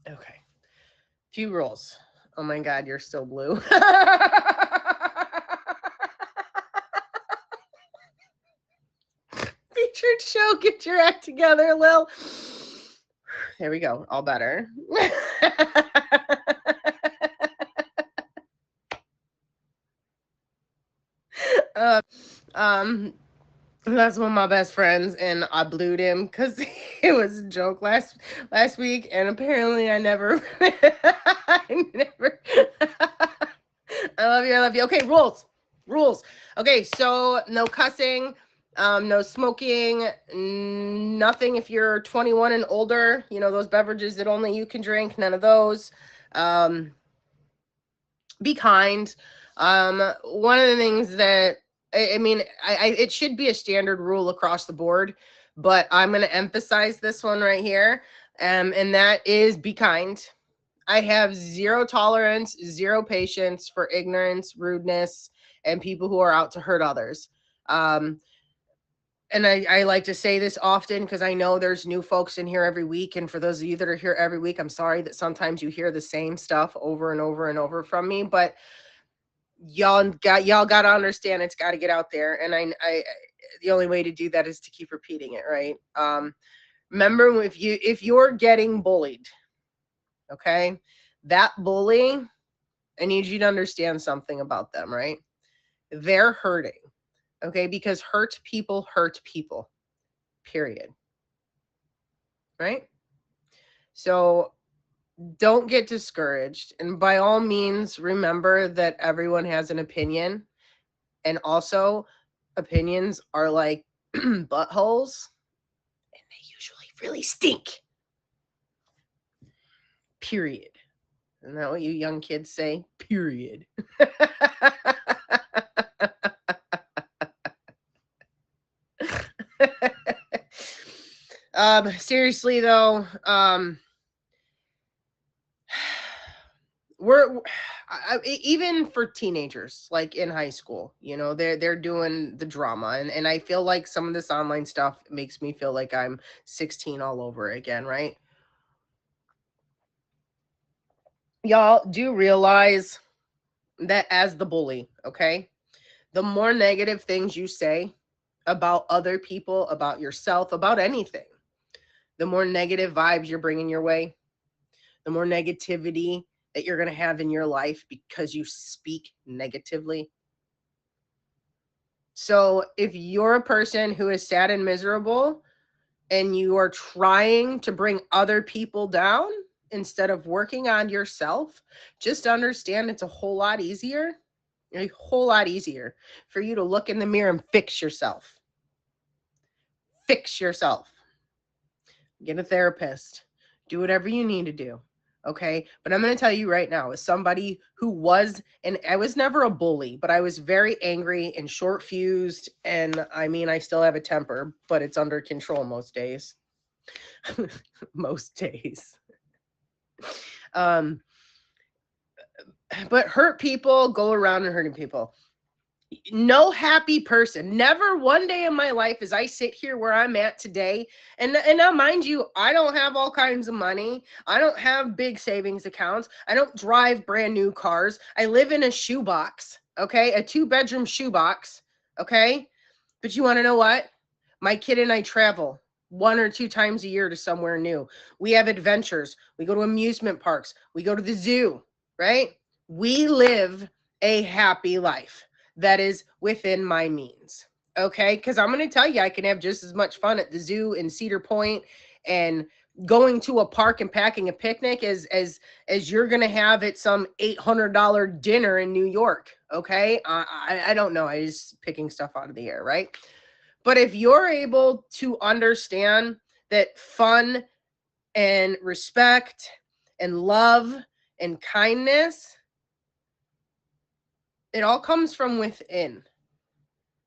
Okay. Few rules. Oh my God, you're still blue. Featured show, get your act together, Lil. There we go. All better. uh, um, that's one of my best friends, and I blued him because it was a joke last week, and apparently I never, I never. I love you. I love you. Okay, rules. Okay, so no cussing, no smoking, nothing if you're 21 and older. You know those beverages that only you can drink. None of those. Um, be kind. One of the things that I mean, it should be a standard rule across the board, but I'm going to emphasize this one right here, and that is be kind. I have zero tolerance, zero patience for ignorance, rudeness, and people who are out to hurt others. Um, and I like to say this often because I know there's new folks in here every week. And for those of you that are here every week, I'm sorry that sometimes you hear the same stuff over and over and over from me. But y'all got to understand it's got to get out there. And I the only way to do that is to keep repeating it, right? Remember, if you're getting bullied, okay, that bully, I need you to understand something about them, right? They're hurting, okay? Because hurt people, period, right? So don't get discouraged. And by all means, remember that everyone has an opinion. And also, opinions are like buttholes, and they usually really stink, period. Isn't that what you young kids say? Period. Seriously though, we're even for teenagers, like in high school, they're doing the drama, and I feel like some of this online stuff makes me feel like I'm 16 all over again, right? Y'all do realize that as the bully, okay, the more negative things you say about other people, about yourself, about anything, the more negative vibes you're bringing your way, the more negativity that you're going to have in your life because you speak negatively. So if you're a person who is sad and miserable and you are trying to bring other people down instead of working on yourself, just understand it's a whole lot easier for you to look in the mirror and fix yourself. Fix yourself. Get a therapist. Do whatever you need to do. Okay. But I'm going to tell you right now, as somebody who was, and I was never a bully, but I was very angry and short fused. And I mean, I still have a temper, but it's under control most days. Most days. Um, but hurt people go around and hurting people. No happy person, never one day in my life as I sit here where I'm at today. And now mind you, I don't have all kinds of money. I don't have big savings accounts. I don't drive brand new cars. I live in a shoebox, okay, a 2-bedroom shoebox, okay. But you want to know what? My kid and I travel 1 or 2 times a year to somewhere new. We have adventures. We go to amusement parks. We go to the zoo, right? We live a happy life that is within my means. Okay? Because I'm going to tell you, I can have just as much fun at the zoo in Cedar Point and going to a park and packing a picnic as you're going to have at some $800 dinner in New York. Okay? I don't know. I just picking stuff out of the air, right? But if you're able to understand that fun and respect and love and kindness, it all comes from within.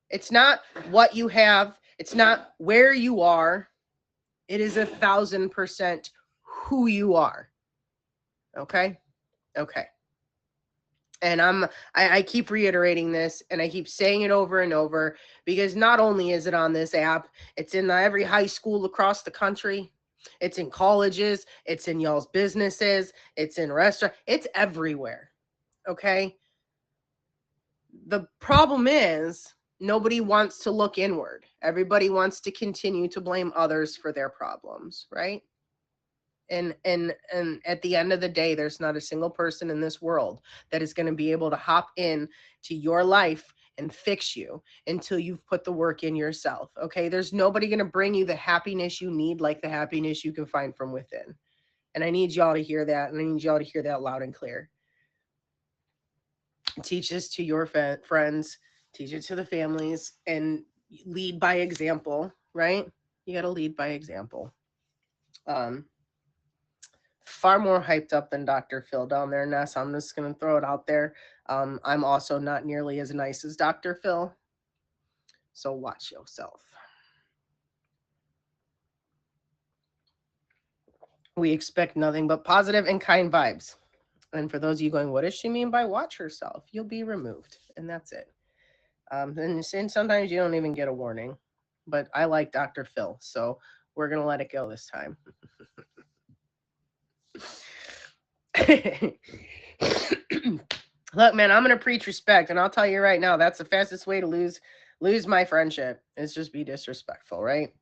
It's not what you have, it's not where you are. It is 1,000% who you are. Okay? Okay. And I keep reiterating this and I keep saying it over and over because not only is it on this app, it's in every high school across the country. It's in colleges, it's in y'all's businesses, it's in restaurants, it's everywhere. Okay? The problem is nobody wants to look inward. Everybody wants to continue to blame others for their problems, right? And at the end of the day, there's not a single person in this world that is going to be able to hop in to your life and fix you until you've put the work in yourself. Okay? There's nobody going to bring you the happiness you need like the happiness you can find from within. And I need y'all to hear that, and I need y'all to hear that loud and clear. Teach this to your friends, teach it to the families, and lead by example, right? You got to lead by example. Far more hyped up than Dr. Phil down there, Ness. I'm just going to throw it out there. I'm also not nearly as nice as Dr. Phil. So watch yourself. We expect nothing but positive and kind vibes. And for those of you going, what does she mean by watch herself? You'll be removed. And that's it. And sometimes you don't even get a warning. But I like Dr. Phil. So we're going to let it go this time. Look, man, I'm going to preach respect. And I'll tell you right now, that's the fastest way to lose my friendship is just be disrespectful, right?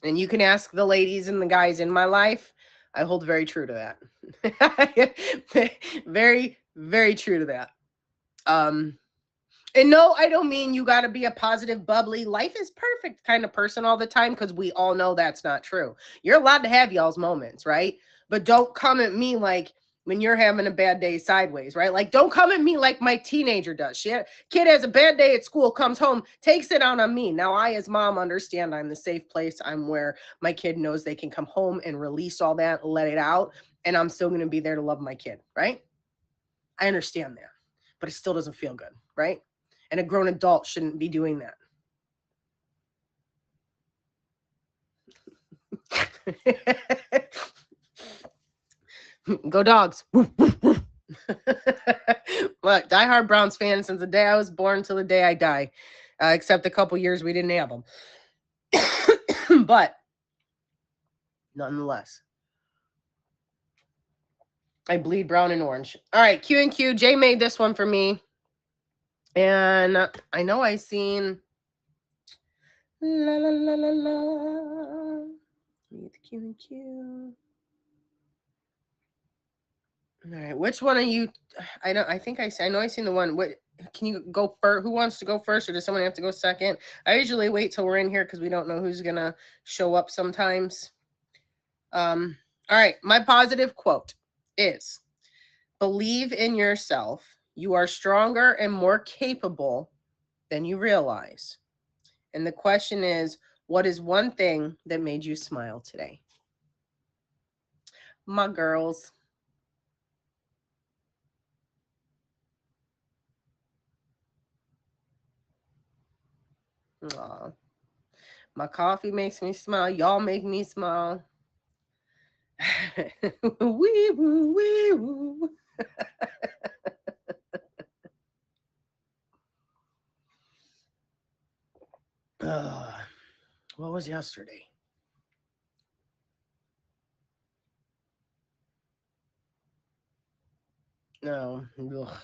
And you can ask the ladies and the guys in my life. I hold very true to that. Very, very true to that. And no, I don't mean you got to be a positive, bubbly, life is perfect kind of person all the time, because we all know that's not true. You're allowed to have y'all's moments, right? But don't come at me like when you're having a bad day sideways, right? Like, don't come at me like my teenager does. Kid has a bad day at school, comes home, takes it out on me. Now, I, as mom, understand I'm the safe place. I'm where my kid knows they can come home and release all that, let it out, and I'm still going to be there to love my kid, right? I understand that, but it still doesn't feel good, right? And a grown adult shouldn't be doing that. Go Dogs. Look, diehard Browns fan since the day I was born till the day I die. Except a couple years we didn't have them. But nonetheless, I bleed brown and orange. All right, Q and Q. Jay made this one for me. And I know I seen la la la la la. Need the Q and Q. All right, which one are you? I know I seen the one. What can you go first? Who wants to go first, or does someone have to go second? I usually wait till we're in here because we don't know who's gonna show up sometimes. All right, my positive quote is: believe in yourself. You are stronger and more capable than you realize. And the question is, what is one thing that made you smile today? My girls. Aw. My coffee makes me smile. Y'all make me smile. Wee woo, wee woo. What was yesterday? No. Ugh.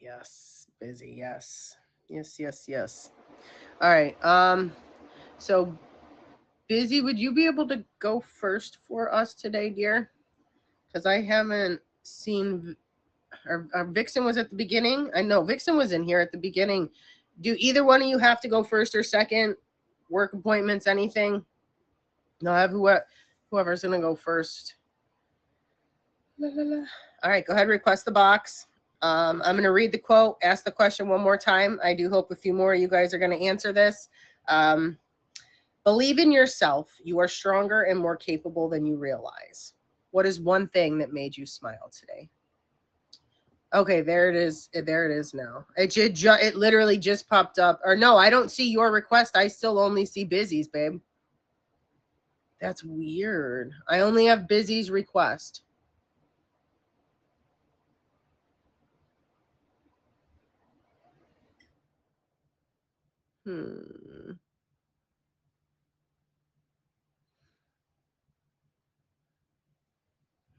Yes. Busy. Yes. Yes. Yes. Yes. All right. So Busy, would you be able to go first for us today, dear? Because I haven't seen. Our Vixen was at the beginning. I know Vixen was in here at the beginning. Do either one of you have to go first or second? Work appointments, anything? No, I have whoever's gonna go first. La, la, la. All right, go ahead, request the box. I'm going to read the quote, ask the question one more time. I do hope a few more of you guys are going to answer this. Believe in yourself. You are stronger and more capable than you realize. What is one thing that made you smile today? Okay, there it is. There it is now. It literally just popped up. Or no, I don't see your request. I still only see Busy's, babe. That's weird. I only have Busy's request.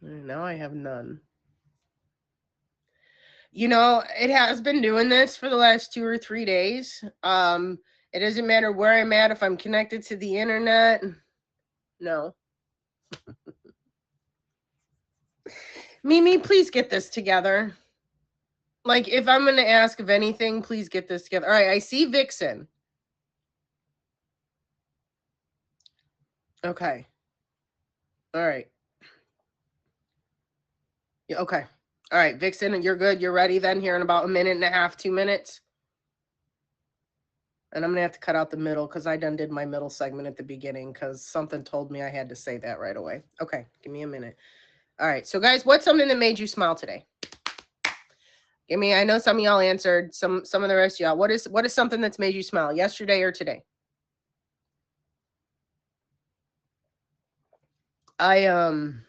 Now I have none. You know, it has been doing this for the last 2 or 3 days. It doesn't matter where I'm at, if I'm connected to the internet. No. Mimi, please get this together. Like, if I'm going to ask of anything, please get this together. All right, I see Vixen. Okay. All right. Yeah, okay. All right, Vixen, you're good. You're ready then here in about a minute and a half, 2 minutes. And I'm going to have to cut out the middle because I done did my middle segment at the beginning because something told me I had to say that right away. Okay, give me a minute. All right, so guys, what's something that made you smile today? Give me, I know some of y'all answered, some of the rest of y'all. What is something that's made you smile yesterday or today? I'm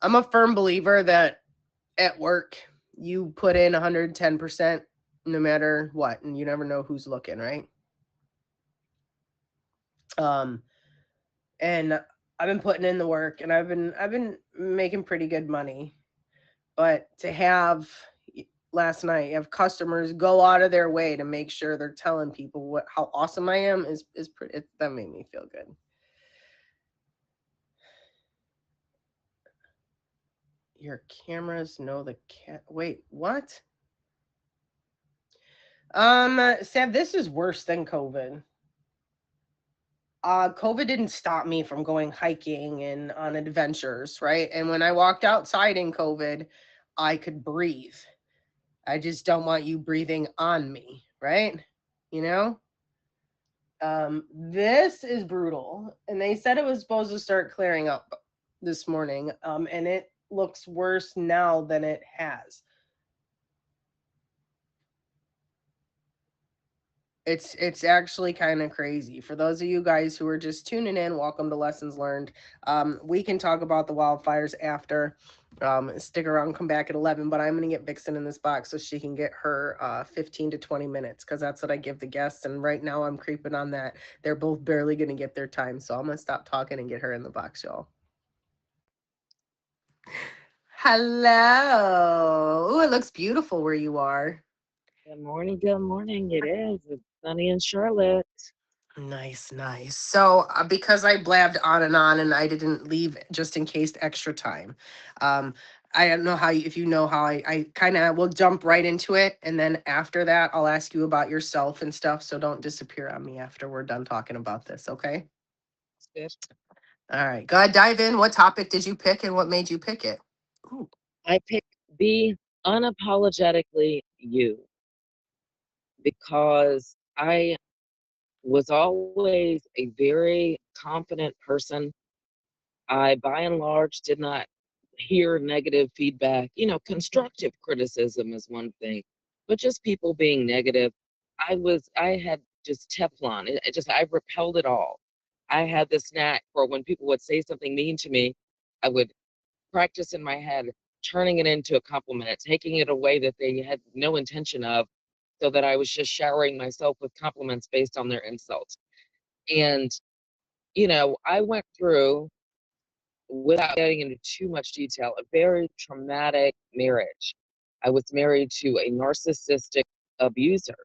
a firm believer that at work you put in 110% no matter what, and you never know who's looking, right? And I've been putting in the work and I've been making pretty good money. But to have last night have customers go out of their way to make sure they're telling people how awesome I am is pretty, that made me feel good. Your cameras know the cat. Wait, what? Sam, this is worse than COVID. COVID didn't stop me from going hiking and on adventures, right? And when I walked outside in COVID, I could breathe. I just don't want you breathing on me, right? You know? This is brutal. And they said it was supposed to start clearing up this morning. And it looks worse now than it has. It's actually kind of crazy. For those of you guys who are just tuning in, welcome to Lessons Learned. We can talk about the wildfires after. Stick around, come back at 11, but I'm going to get Vixen in this box so she can get her 15 to 20 minutes because that's what I give the guests. And right now I'm creeping on that. They're both barely going to get their time. So I'm going to stop talking and get her in the box, y'all. Hello. Oh, it looks beautiful where you are. Good morning. Good morning. It is. It's sunny in Charlotte. Nice, nice. So, because I blabbed on and I didn't leave just in case extra time. I don't know how if you know how I kind of will jump right into it, and then after that, I'll ask you about yourself and stuff. So don't disappear on me after we're done talking about this, okay? Good. All right, go ahead, dive in. What topic did you pick, and what made you pick it? Ooh. I picked be unapologetically you because I was always a very confident person. I, by and large, did not hear negative feedback. Constructive criticism is one thing, but just people being negative, I had just Teflon. I repelled it all. I had this knack for when people would say something mean to me, I would practice in my head, turning it into a compliment, taking it away that they had no intention of, so that I was just showering myself with compliments based on their insults. And, I went through, without getting into too much detail, a very traumatic marriage. I was married to a narcissistic abuser,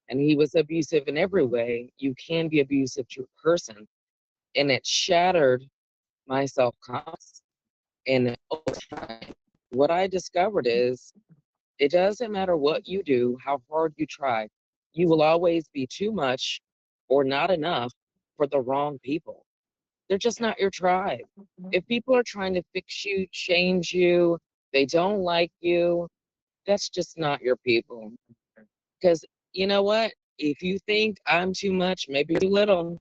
and he was abusive in every way you can be abusive to a person. And it shattered my self confidence. And over time, what I discovered is it doesn't matter what you do, how hard you try, you will always be too much or not enough for the wrong people. They're just not your tribe. If people are trying to fix you, change you, they don't like you, that's just not your people. Because you know what? If you think I'm too much, maybe too little,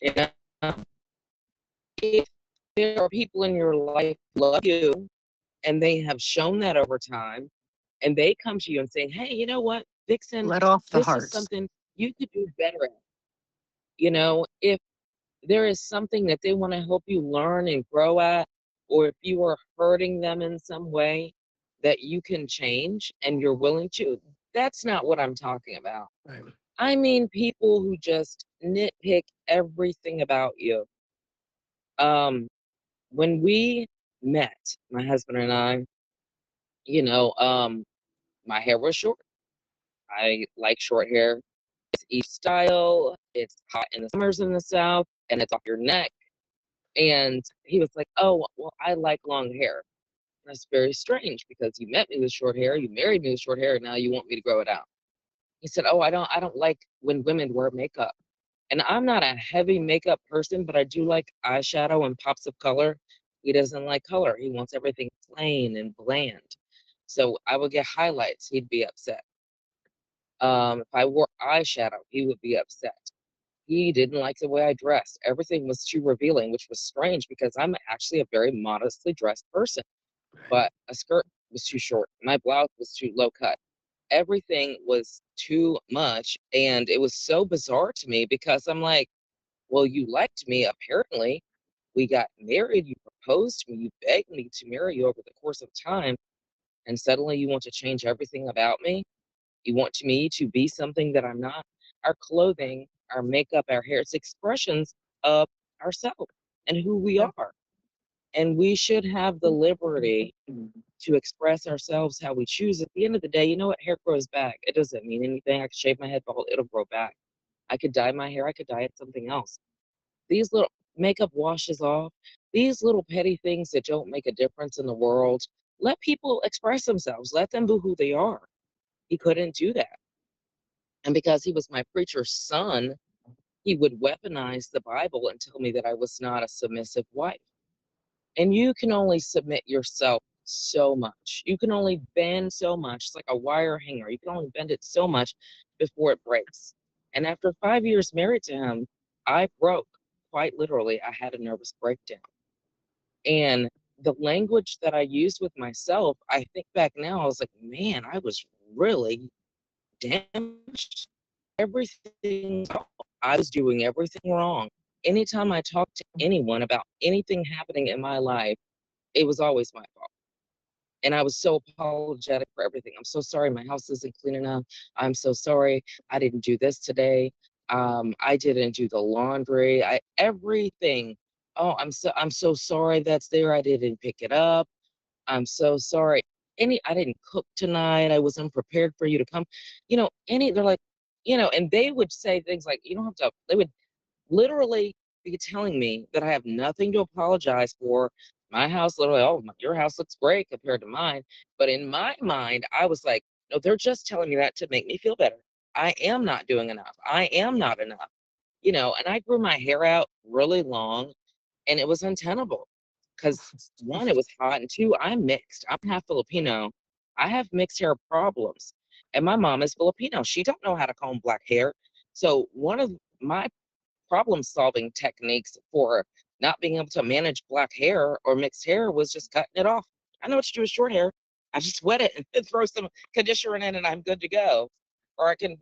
you know, if there are people in your life who love you and they have shown that over time, and they come to you and say, hey, you know what, Vixen, Let off the this is hearts. something you could do better at. If there is something that they want to help you learn and grow at, or if you are hurting them in some way that you can change and you're willing to, that's not what I'm talking about. Right. I mean, people who just nitpick everything about you. Um, when we met, my husband and I, you know, my hair was short. I like short hair. It's each style. It's hot in the summers in the South, and it's off your neck. And he was like, "Oh, well, I like long hair." That's very strange because you met me with short hair, you married me with short hair, and now you want me to grow it out. He said, "Oh, I don't like when women wear makeup." And I'm not a heavy makeup person, but I do like eyeshadow and pops of color. He doesn't like color. He wants everything plain and bland. So I would get highlights, he'd be upset. If I wore eyeshadow, he would be upset. He didn't like the way I dressed. Everything was too revealing, which was strange because I'm actually a very modestly dressed person. But a skirt was too short. My blouse was too low cut. Everything was too much. And it was so bizarre to me because I'm like, well, you liked me, apparently. We got married, you proposed to me, you begged me to marry you over the course of time, and suddenly you want to change everything about me? You want me to be something that I'm not? Our clothing, our makeup, our hair, it's expressions of ourselves and who we Yeah. are. And we should have the liberty to express ourselves how we choose. At the end of the day, you know what? Hair grows back. It doesn't mean anything. I could shave my head bald, it'll grow back. I could dye my hair, I could dye it something else. These little makeup washes off, these little petty things that don't make a difference in the world. Let people express themselves, let them be who they are. He couldn't do that. And because he was my preacher's son, he would weaponize the Bible and tell me that I was not a submissive wife. And you can only submit yourself so much. You can only bend so much. It's like a wire hanger. You can only bend it so much before it breaks. And after 5 years married to him, I broke. Quite literally, I had a nervous breakdown. And the language that I used with myself, I think back now, I was like, man, I was really damaged. Everything, I was doing everything wrong. Anytime I talked to anyone about anything happening in my life, it was always my fault. And I was so apologetic for everything. I'm so sorry my house isn't clean enough. I'm so sorry I didn't do this today. I didn't do the laundry. I everything. Oh, I'm so sorry that's there. I didn't pick it up. I'm so sorry. I didn't cook tonight. I was unprepared for you to come. They're like, and they would say things like, you don't have to, they would literally be telling me that I have nothing to apologize for. My house, literally, oh, your house looks great compared to mine. But in my mind, I was like, no, they're just telling me that to make me feel better. I am not doing enough. I am not enough. And I grew my hair out really long and it was untenable because one, it was hot, and two, I'm mixed. I'm half Filipino. I have mixed hair problems. And my mom is Filipino. She don't know how to comb black hair. So one of my problem solving techniques for not being able to manage black hair or mixed hair was just cutting it off. I know what to do with short hair. I just wet it and then throw some conditioner in it and I'm good to go. Or I can,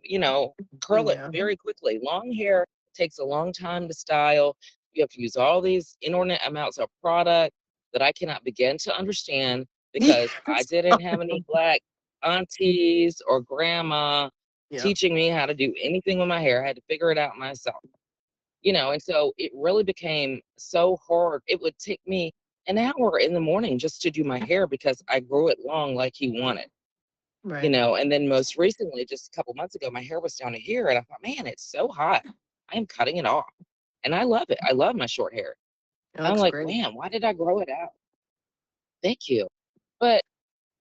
curl it Yeah. very quickly. Long hair takes a long time to style. You have to use all these inordinate amounts of product that I cannot begin to understand because I didn't have any black aunties or grandma Yeah. teaching me how to do anything with my hair. I had to figure it out myself. And so it really became so hard. It would take me an hour in the morning just to do my hair because I grew it long like he wanted, Right. and then most recently, just a couple months ago, my hair was down to here and I thought, man, it's so hot. I am cutting it off. And I love it. I love my short hair. It I'm looks like, great. man, why did I grow it out? Thank you. But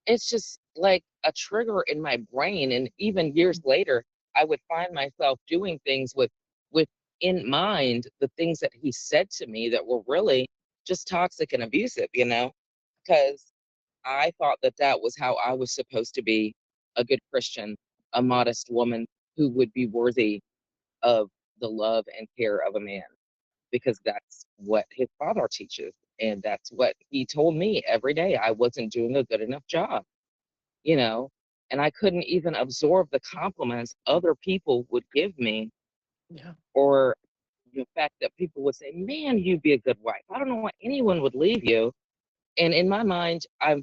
it's just like a trigger in my brain. And even years later, I would find myself doing things with in mind the things that he said to me that were really just toxic and abusive, because I thought that that was how I was supposed to be a good Christian, a modest woman who would be worthy of the love and care of a man, because that's what his father teaches. And that's what he told me every day. I wasn't doing a good enough job you know, and I couldn't even absorb the compliments other people would give me, Yeah. or the fact that people would say, man, you'd be a good wife. I don't know why anyone would leave you. And in my mind, I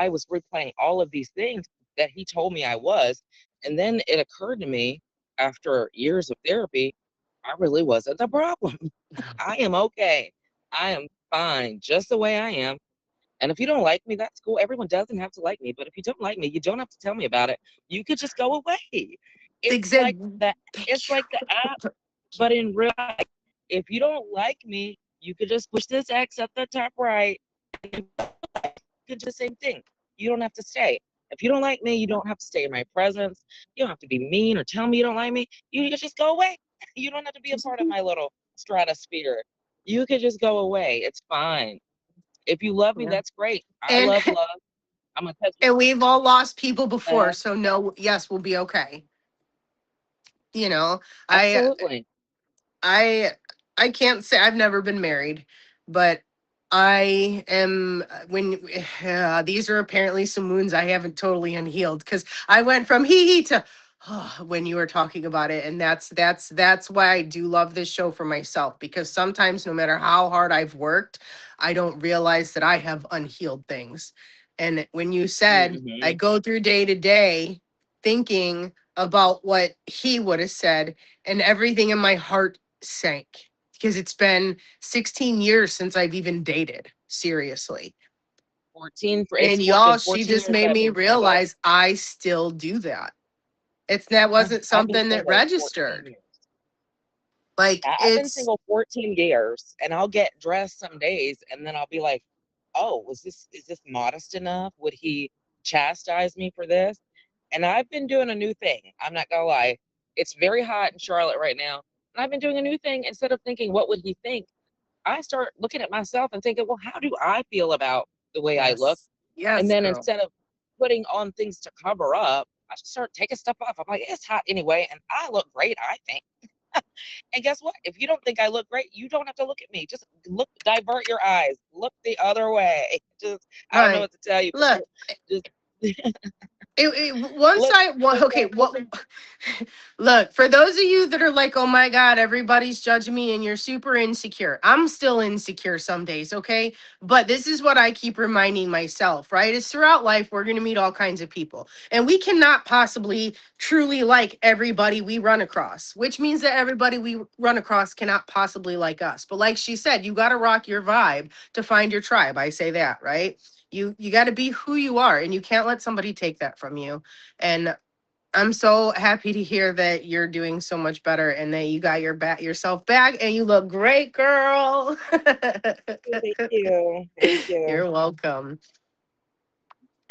was replaying all of these things that he told me I was. And then it occurred to me after years of therapy, I really wasn't the problem. I am okay. I am fine just the way I am. And if you don't like me, that's cool. Everyone doesn't have to like me, but if you don't like me, you don't have to tell me about it. You could just go away. It's like Exactly. that. Thank It's you. like the app, but in real life, if you don't like me, you could just push this X at the top right. You could just same thing. You don't have to stay. If you don't like me, you don't have to stay in my presence. You don't have to be mean or tell me you don't like me. You can just go away. You don't have to be a part of my little stratosphere. You could just go away. It's fine. If you love me, Yeah. that's great. I And love love. I'm gonna touch and we've all lost people before, that. so no, yes, we'll be okay. You know, I Absolutely. I I can't say I've never been married, but I am when these are apparently some wounds I haven't totally unhealed because I went from hee hee to when you were talking about it, and that's why I do love this show for myself because sometimes no matter how hard I've worked, I don't realize that I have unhealed things. And when you said I Hmm. go through day to day thinking about what he would have said, and everything in my heart sank because it's been 16 years since I've even dated seriously. 14 for And been y'all, she 14 just years made I've me been single. realize I still do that. It's that Yeah, wasn't I've been something that single 14 registered. years. Like Yeah, I've been it's single 14 years, and I'll get dressed some days, and then I'll be like, "Oh, is this modest enough? Would he chastise me for this?" And I've been doing a new thing. I'm not gonna lie. It's very hot in Charlotte right now, and I've been doing a new thing. Instead of thinking, "What would he think?" I start looking at myself and thinking, "Well, how do I feel about the way I look?" yes. And Yes, then girl. instead of putting on things to cover up, I just start taking stuff off. I'm like, "It's hot anyway, and I look great, I think." And guess what? If you don't think I look great, you don't have to look at me. Just look, divert your eyes, look the other way. Just, I don't know Right. what to tell you, but Look, just once look, I okay, what look, for those of you that are like, oh my God, everybody's judging me and you're super insecure. I'm still insecure some days, okay? But this is what I keep reminding myself, right? Is throughout life, we're going to meet all kinds of people. And we cannot possibly truly like everybody we run across, which means that everybody we run across cannot possibly like us. But like she said, you got to rock your vibe to find your tribe. I say that, right? You got to be who you are, and you can't let somebody take that from you. And I'm so happy to hear that you're doing so much better and that you got yourself back and you look great, girl. thank you, thank you. You're welcome.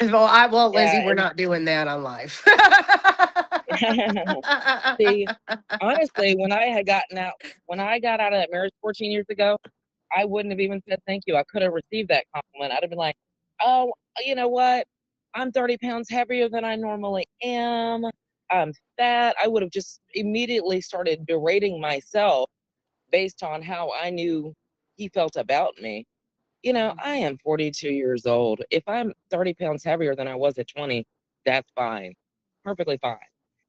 Well, Lizzie, Yeah, we're not doing that on live. and see, honestly, when I got out of that marriage 14 years ago, I wouldn't have even said thank you. I could have received that compliment. I'd have been like, "Oh, you know what? I'm 30 pounds heavier than I normally am. I'm fat." I would have just immediately started berating myself based on how I knew he felt about me. I am 42 years old. If I'm 30 pounds heavier than I was at 20, that's fine. Perfectly fine.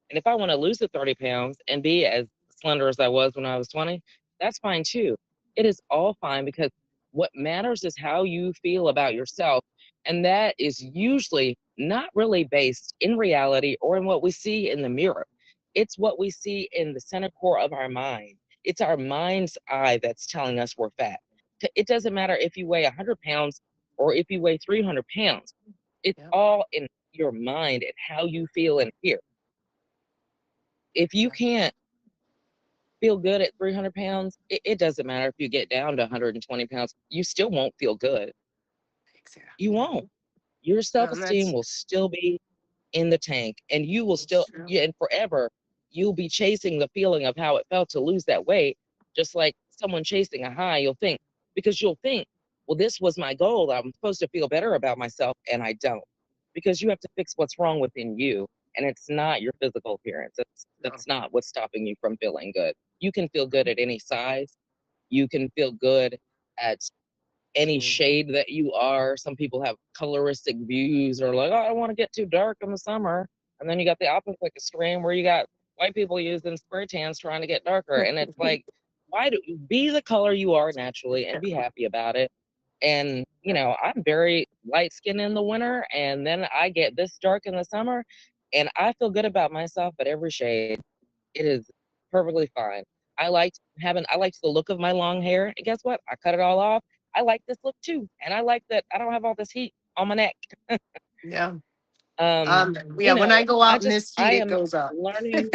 And if I want to lose the 30 pounds and be as slender as I was when I was 20, that's fine too. It is all fine because what matters is how you feel about yourself. And that is usually not really based in reality or in what we see in the mirror. It's what we see in the center core of our mind. It's our mind's eye that's telling us we're fat. It doesn't matter if you weigh 100 pounds or if you weigh 300 pounds. It's Yep, all in your mind and how you feel in here. If you yep, can't feel good at 300 pounds, it doesn't matter if you get down to 120 pounds, you still won't feel good. You exactly. won't. Your self And esteem that's will still be in the tank, and you will still, true. yeah, and forever, you'll be chasing the feeling of how it felt to lose that weight, just like someone chasing a high. You'll think, well, this was my goal. I'm supposed to feel better about myself, and I don't, because you have to fix what's wrong within you, and it's not your physical appearance. No. That's not what's stopping you from feeling good. You can feel good at any size. You can feel good at any shade that you are. Some people have coloristic views or like, oh, I don't want to get too dark in the summer. And then you got the opposite extreme where you got white people using spray tans trying to get darker. And it's like, why do you be the color you are naturally and be happy about it? And, I'm very light skinned in the winter and then I get this dark in the summer and I feel good about myself at every shade. It is perfectly fine. I liked the look of my long hair. And guess what? I cut it all off. I like this look too. And I like that I don't have all this heat on my neck. Yeah. You Yeah, when I know, go out in this I heat, it am goes up. learning,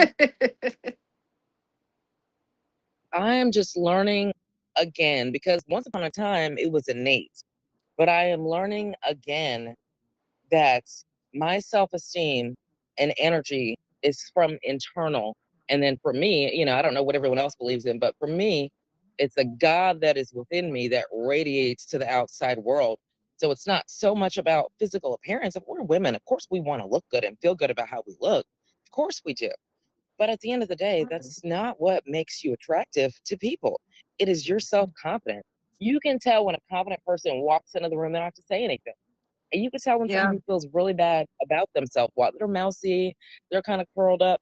I am just learning again, because once upon a time it was innate, but I am learning again that my self-esteem and energy is from internal. And then for me, you know, I don't know what everyone else believes in, but for me, it's a God that is within me that radiates to the outside world. So it's not so much about physical appearance. If we're women, of course we want to look good and feel good about how we look. Of course we do. But at the end of the day, that's not what makes you attractive to people. It is your self-confidence. You can tell when a confident person walks into the room, they don't have to say anything. And you can tell when Yeah. someone who feels really bad about themselves, what they're mousy, they're kind of curled up.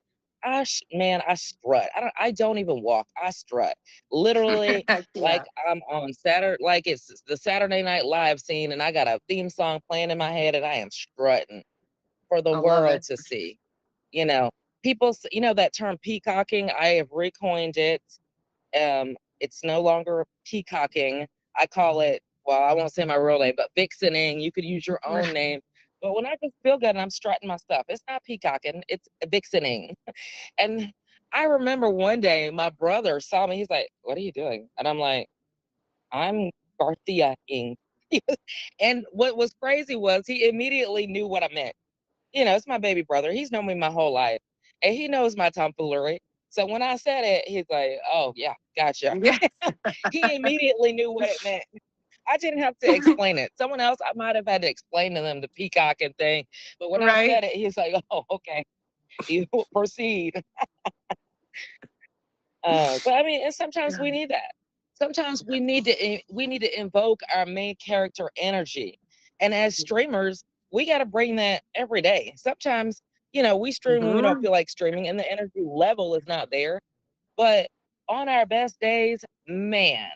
Man, I strut. I don't even walk. I strut. Literally, Yeah. like I'm on Saturday, like it's the Saturday Night Live scene, and I got a theme song playing in my head, and I am strutting for the I love world it. to see. You know, you know that term peacocking. I have recoined it. It's no longer peacocking. I call it, well, I won't say my real name, but vixening. You could use your own name. But when I just feel good and I'm strutting my stuff, it's not peacocking, it's vixening. And I remember one day my brother saw me. He's like, "What are you doing?" And I'm like, "I'm Garthia-ing." And what was crazy was he immediately knew what I meant. You know, it's my baby brother. He's known me my whole life, and he knows my tomfoolery. So when I said it, he's like, "Oh yeah, gotcha." Yeah. He immediately knew what it meant. I didn't have to explain it. Someone else, I might have had to explain to them the peacocking thing, but when I Right. said it, he's like, "Oh, okay, you proceed." But I mean, and sometimes Yeah. we need that. Sometimes we need to invoke our main character energy, and as streamers, we got to bring that every day. Sometimes, you know, we stream when we don't Mhm. feel like streaming, and the energy level is not there. But on our best days, man,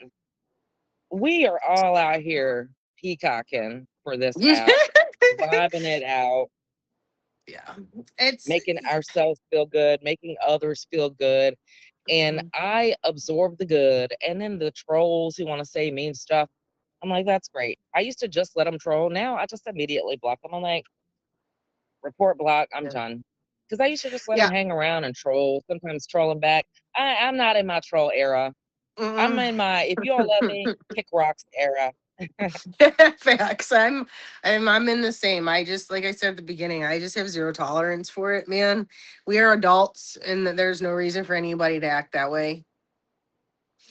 we are all out here peacocking for this app, vibing it out, Yeah. It's making ourselves feel good, making others feel good. And Mhm. I absorb the good. And then the trolls who want to say mean stuff, I'm like, that's great. I used to just let them troll. Now I just immediately block them. I'm like, report block, I'm Yeah. done. Because I used to just let them Yeah. hang around and troll, sometimes trolling back. I'm not in my troll era. I'm Mm. in my, if you all love me, kick rocks era. Facts. I'm in the same. I just, like I said at the beginning, I just have zero tolerance for it, man. We are adults and there's no reason for anybody to act that way.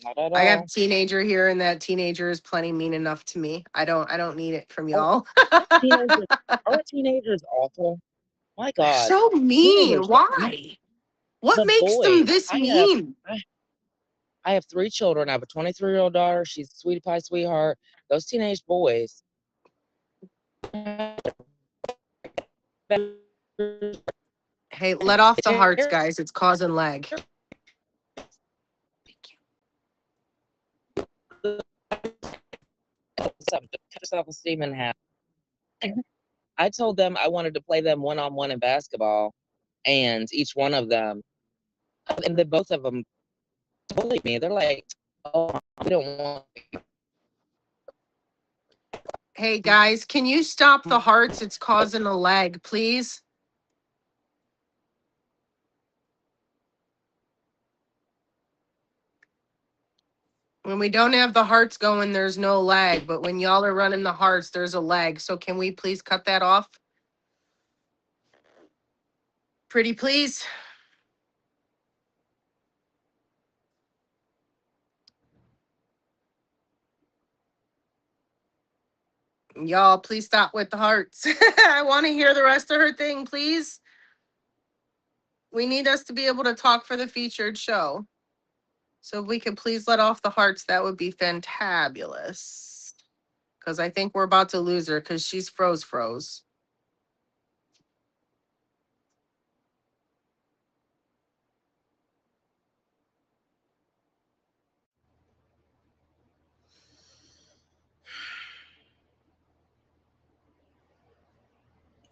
Not at I have a all. teenager here and that teenager is plenty mean enough to me. I don't need it from Oh, y'all. teenagers, our teenagers awful. My They're God, so mean. teenagers, Why? What the makes them boys. this mean? I have 3 children. I have a 23-year-old daughter. She's a sweetie pie sweetheart. Those teenage boys. Hey, let off the hearts, guys. It's causing lag. Self-esteem in half. I told them I wanted to play them one-on-one in basketball, and each one of them, and then both of them bullied me. They're like, "Oh, we don't want." Hey, guys, can you stop the hearts? It's causing a lag, please. When we don't have the hearts going, there's no lag. But when y'all are running the hearts, there's a lag. So can we please cut that off? Pretty please. Y'all, please stop with the hearts. I want to hear the rest of her thing, please. We need us to be able to talk for the featured show. So if we could please let off the hearts, that would be fantabulous. Because I think we're about to lose her because she's froze.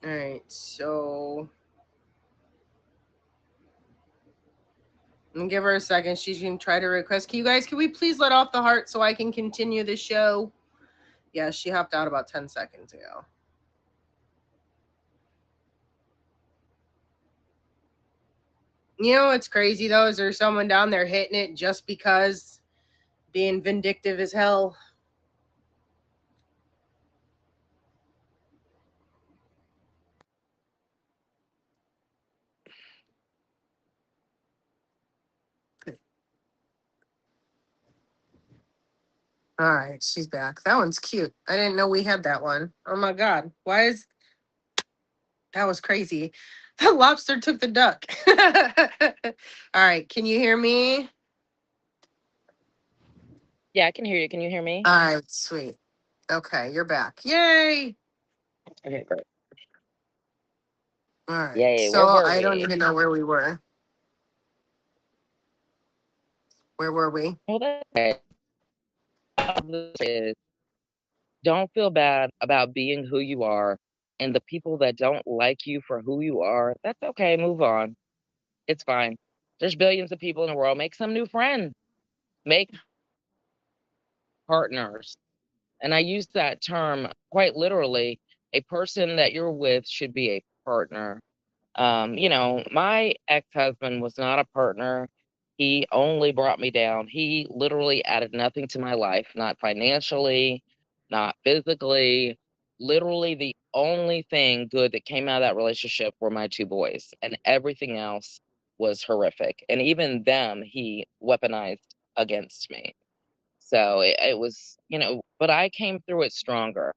All right, so I'm gonna give her a second. She's gonna try to request. Can we please let off the heart so I can continue the show? Yeah, she hopped out about 10 seconds ago. You know what's crazy though? Is there someone down there hitting it just because being vindictive as hell? All right, she's back. That one's cute. I didn't know we had that one. Oh my god. Why is that was crazy. The lobster took the duck. All right, can you hear me? Yeah, I can hear you. Can you hear me? All right, sweet. Okay, you're back. Yay. Okay, great. All right. Yay, where So were I don't we? even know where we were. Where were we? Well, that's okay. Is don't feel bad about being who you are, and the people that don't like you for who you are, that's okay. Move on. It's fine. There's billions of people in the world. Make some new friends. Make partners. And I use that term quite literally. A person that you're with should be a partner. My ex-husband was not a partner. He only brought me down. He literally added nothing to my life, not financially, not physically. Literally, the only thing good that came out of that relationship were my two boys, and everything else was horrific. And even them, he weaponized against me. So it was, but I came through it stronger,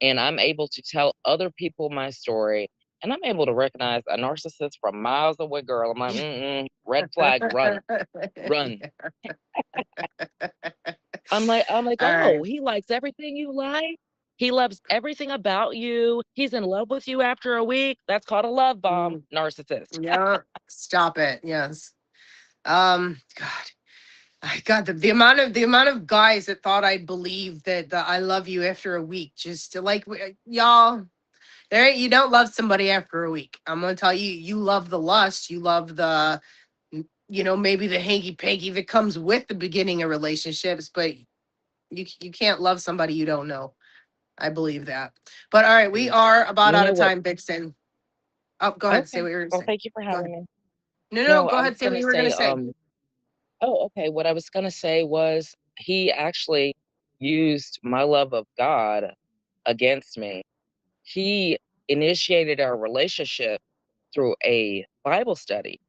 and I'm able to tell other people my story, and I'm able to recognize a narcissist from miles away. Girl, I'm like, red flag, run, run. I'm like, All right. oh, he likes everything you like. He loves everything about you. He's in love with you after a week. That's called a love bomb, Mm, narcissist. yeah. Stop it. Yes. God. I got the amount of guys that thought I'd believe that the I love you after a week. Just to like y'all, there you don't love somebody after a week. I'm gonna tell you, you love the lust, you love the maybe the hanky panky that comes with the beginning of relationships, but you can't love somebody you don't know. I believe that. But all right, we Mm. are about You out know of what? time, Vixen. Oh, go ahead. Say Okay. what you were gonna Well, say. thank you for Go having ahead. me. No, no, No, go I ahead. was Say what gonna you were gonna say, say. oh, okay. What I was gonna say was he actually used my love of God against me. He initiated our relationship through a Bible study,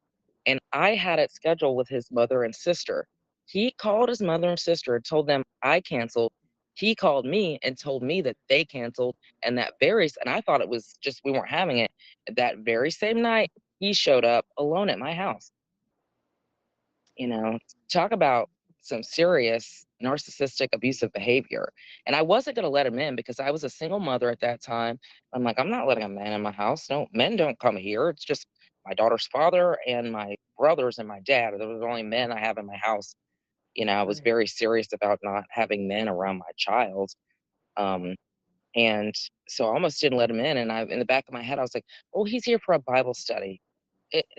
and I had it scheduled with his mother and sister. He called his mother and sister and told them I canceled. He called me and told me that they canceled, and and I thought it was just we weren't having it. That very same night, he showed up alone at my house. You know, talk about some serious narcissistic abusive behavior. And I wasn't going to let him in because I was a single mother at that time. I'm like, I'm not letting a man in my house. No, men don't come here. It's just my daughter's father and my brothers and my dad. Those are the only men I have in my house. I was Right. very serious about not having men around my child. Um, and so I almost didn't let him in. And in the back of my head, I was like, oh, he's here for a Bible study.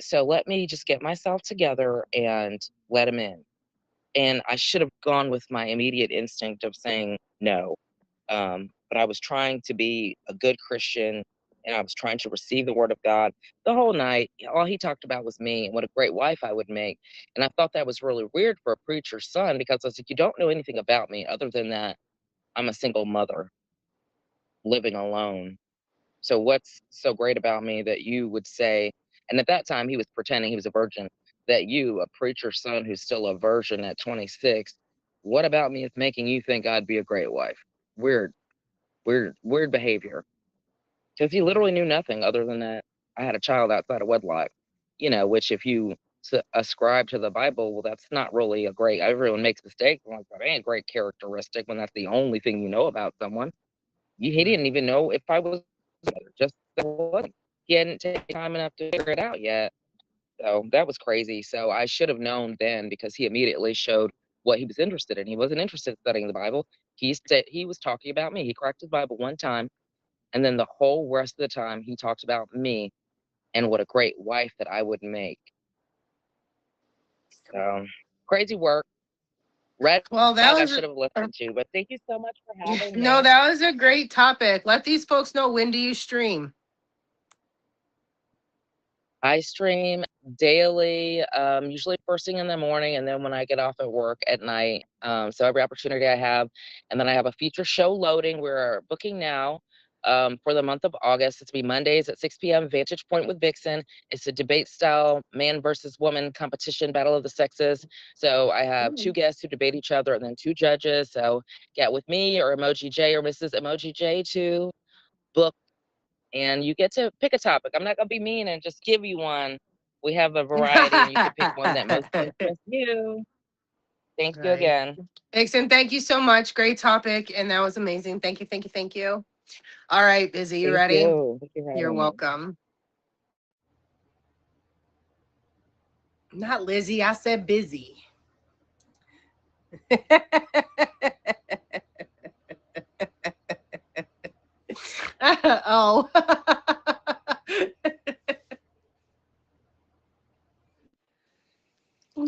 So let me just get myself together and let him in. And I should have gone with my immediate instinct of saying no. But I was trying to be a good Christian, and I was trying to receive the word of God the whole night. All he talked about was me and what a great wife I would make. And I thought that was really weird for a preacher's son because I was like, you don't know anything about me other than that I'm a single mother living alone. So what's so great about me that you would say, and at that time he was pretending he was a virgin, that you, a preacher's son who's still a virgin at 26, what about me is making you think I'd be a great wife? Weird, weird behavior. Because he literally knew nothing other than that I had a child outside of wedlock, which if you ascribe to the Bible, well, that's not really a great, everyone makes mistakes. Like, that ain't a great characteristic when that's the only thing you know about someone. He didn't Right. even know if I was just wasn't. He hadn't taken time enough to figure it out yet. So that was crazy. So I should have known then because he immediately showed what he was interested in. He wasn't interested in studying the Bible. He said he was talking about me. He cracked his Bible one time, and then the whole rest of the time he talked about me and what a great wife that I would make. So crazy work. Red Well, that Flag I was should have listened to, but thank you so much for having no, me. that was a great topic. Let these folks know, when do you stream? I stream daily, usually first thing in the morning, and then when I get off at work at night. So every opportunity I have, and then I have a feature show loading. We're booking now for the month of August. It's be Mondays at 6 p.m. Vantage Point with Vixen. It's a debate style man versus woman competition, battle of the sexes. So I have two guests who debate each other, and then two judges. So get with me or Emoji J or Mrs. Emoji J to book, and you get to pick a topic. I'm not going to be mean and just give you one. We have a variety, and you can pick one that most interests you. Thank you Right. again. Vixen, thank you so much. Great topic. And that was amazing. Thank you. Thank you. Thank you. All right, Busy, you Thank ready? you. Thank you for You're having me. welcome. Not Lizzie, I said Busy. Oh.